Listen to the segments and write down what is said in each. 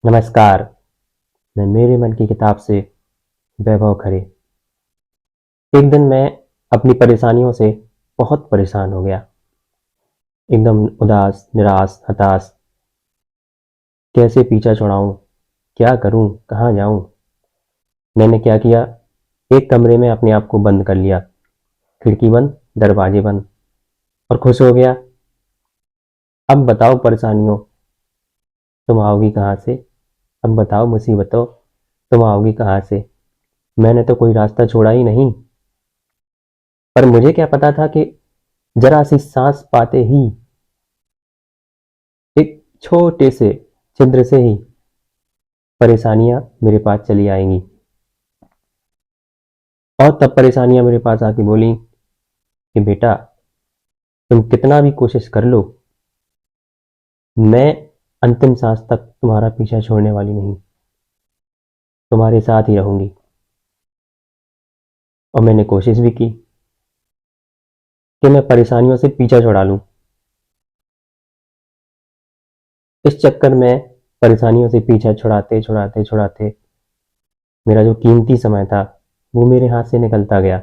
नमस्कार। मैं मेरे मन की किताब से वैभव खरे। एक दिन मैं अपनी परेशानियों से बहुत परेशान हो गया, एकदम उदास, निराश, हताश। कैसे पीछा छुड़ाऊं, क्या करूं, कहाँ जाऊं? मैंने क्या किया, एक कमरे में अपने आप को बंद कर लिया, खिड़की बंद, दरवाजे बंद, और खुश हो गया। अब बताओ परेशानियों, तुम आओगी कहाँ से? अब बताओ मुसीबतों, तुम आओगी कहाँ से? मैंने तो कोई रास्ता छोड़ा ही नहीं। पर मुझे क्या पता था कि जरा सी सांस पाते ही एक छोटे से छिद्र से ही परेशानियां मेरे पास चली आएंगी। और तब परेशानियां मेरे पास आके बोली कि बेटा, तुम कितना भी कोशिश कर लो, मैं अंतिम सांस तक तुम्हारा पीछा छोड़ने वाली नहीं, तुम्हारे साथ ही रहूंगी। और मैंने कोशिश भी की कि मैं परेशानियों से पीछा छुड़ा लूं। इस चक्कर में परेशानियों से पीछा छुड़ाते छुड़ाते छुड़ाते मेरा जो कीमती समय था वो मेरे हाथ से निकलता गया,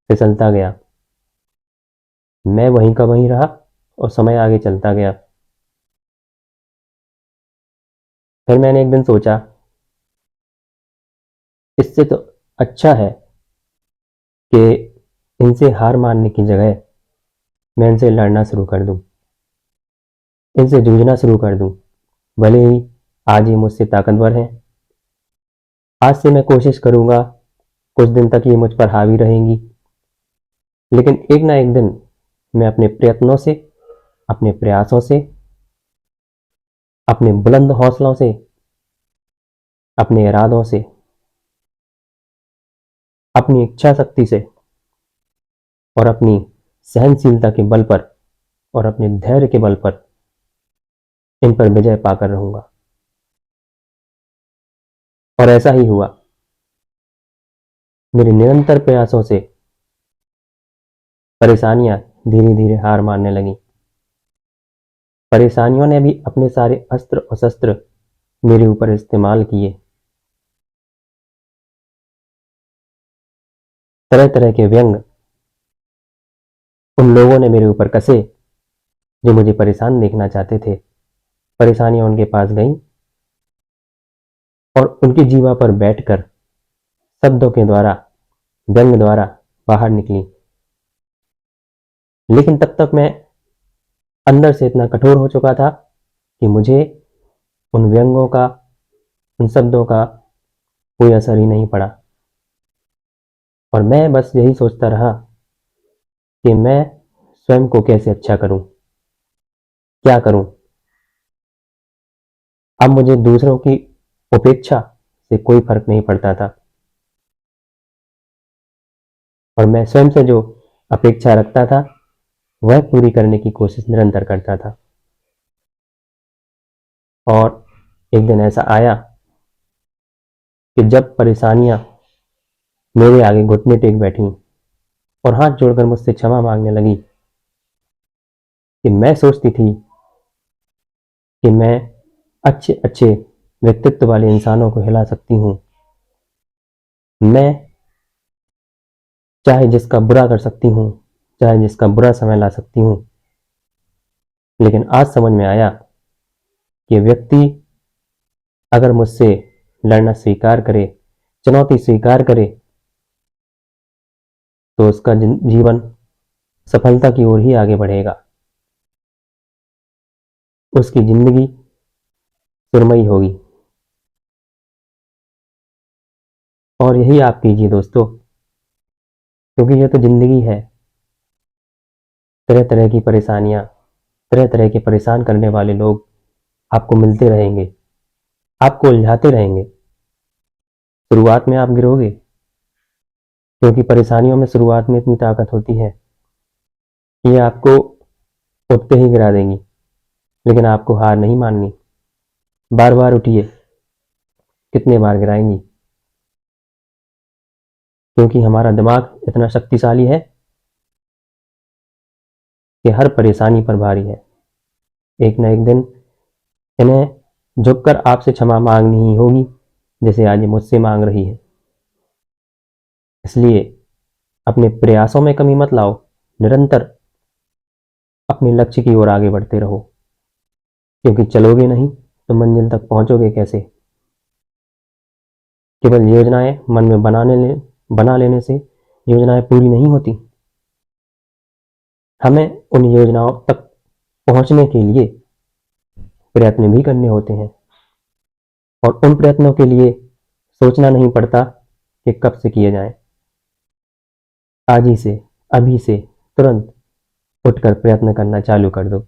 फिसलता गया। मैं वहीं का वहीं रहा और समय आगे चलता गया। फिर मैंने एक दिन सोचा, इससे तो अच्छा है कि इनसे हार मानने की जगह मैं इनसे लड़ना शुरू कर दूं, इनसे जूझना शुरू कर दूं। भले ही आज ये मुझसे ताकतवर हैं, आज से मैं कोशिश करूंगा, कुछ दिन तक ये मुझ पर हावी रहेंगी, लेकिन एक ना एक दिन मैं अपने प्रयत्नों से, अपने प्रयासों से, अपने बुलंद हौसलों से, अपने इरादों से, अपनी इच्छा शक्ति से और अपनी सहनशीलता के बल पर और अपने धैर्य के बल पर इन पर विजय पाकर रहूंगा। और ऐसा ही हुआ। मेरे निरंतर प्रयासों से परेशानियां धीरे धीरे हार मानने लगी। परेशानियों ने भी अपने सारे अस्त्र और शस्त्र मेरे ऊपर इस्तेमाल किए। तरह तरह के व्यंग उन लोगों ने मेरे ऊपर कसे जो मुझे परेशान देखना चाहते थे। परेशानियां उनके पास गईं और उनकी जीवा पर बैठकर शब्दों के द्वारा, व्यंग द्वारा बाहर निकली। लेकिन तब तक मैं अंदर से इतना कठोर हो चुका था कि मुझे उन व्यंगों का, उन शब्दों का कोई असर ही नहीं पड़ा। और मैं बस यही सोचता रहा कि मैं स्वयं को कैसे अच्छा करूं, क्या करूं। अब मुझे दूसरों की उपेक्षा से कोई फर्क नहीं पड़ता था, और मैं स्वयं से जो अपेक्षा रखता था वह पूरी करने की कोशिश निरंतर करता था। और एक दिन ऐसा आया कि जब परेशानियां मेरे आगे घुटने टेक बैठी और हाथ जोड़कर मुझसे क्षमा मांगने लगी, कि मैं सोचती थी कि मैं अच्छे अच्छे व्यक्तित्व वाले इंसानों को हिला सकती हूँ, मैं चाहे जिसका बुरा कर सकती हूँ, चाहे जिसका बुरा समय ला सकती हूँ। लेकिन आज समझ में आया कि व्यक्ति अगर मुझसे लड़ना स्वीकार करे, चुनौती स्वीकार करे, तो उसका जीवन सफलता की ओर ही आगे बढ़ेगा, उसकी जिंदगी सुरमई होगी। और यही आप कीजिए दोस्तों, क्योंकि यह तो जिंदगी है। तरह तरह की परेशानियां, तरह तरह के परेशान करने वाले लोग आपको मिलते रहेंगे, आपको उलझाते रहेंगे। शुरुआत में आप गिरोगे, क्योंकि परेशानियों में शुरुआत में इतनी ताकत होती है कि ये आपको उठते ही गिरा देंगी। लेकिन आपको हार नहीं माननी, बार बार उठिए। कितने बार गिराएंगी? क्योंकि हमारा दिमाग इतना शक्तिशाली है कि हर परेशानी पर भारी है। एक न एक दिन इन्हें झुककर आपसे क्षमा मांगनी ही होगी, जैसे आज ये मुझसे मांग रही है। इसलिए अपने प्रयासों में कमी मत लाओ, निरंतर अपने लक्ष्य की ओर आगे बढ़ते रहो, क्योंकि चलोगे नहीं तो मंजिल तक पहुंचोगे कैसे। केवल योजनाएं मन में बना लेने से योजनाएं पूरी नहीं होती। हमें उन योजनाओं तक पहुंचने के लिए प्रयत्न भी करने होते हैं, और उन प्रयत्नों के लिए सोचना नहीं पड़ता कि कब से किए जाएं। आज ही से, अभी से, तुरंत उठकर प्रयत्न करना चालू कर दो।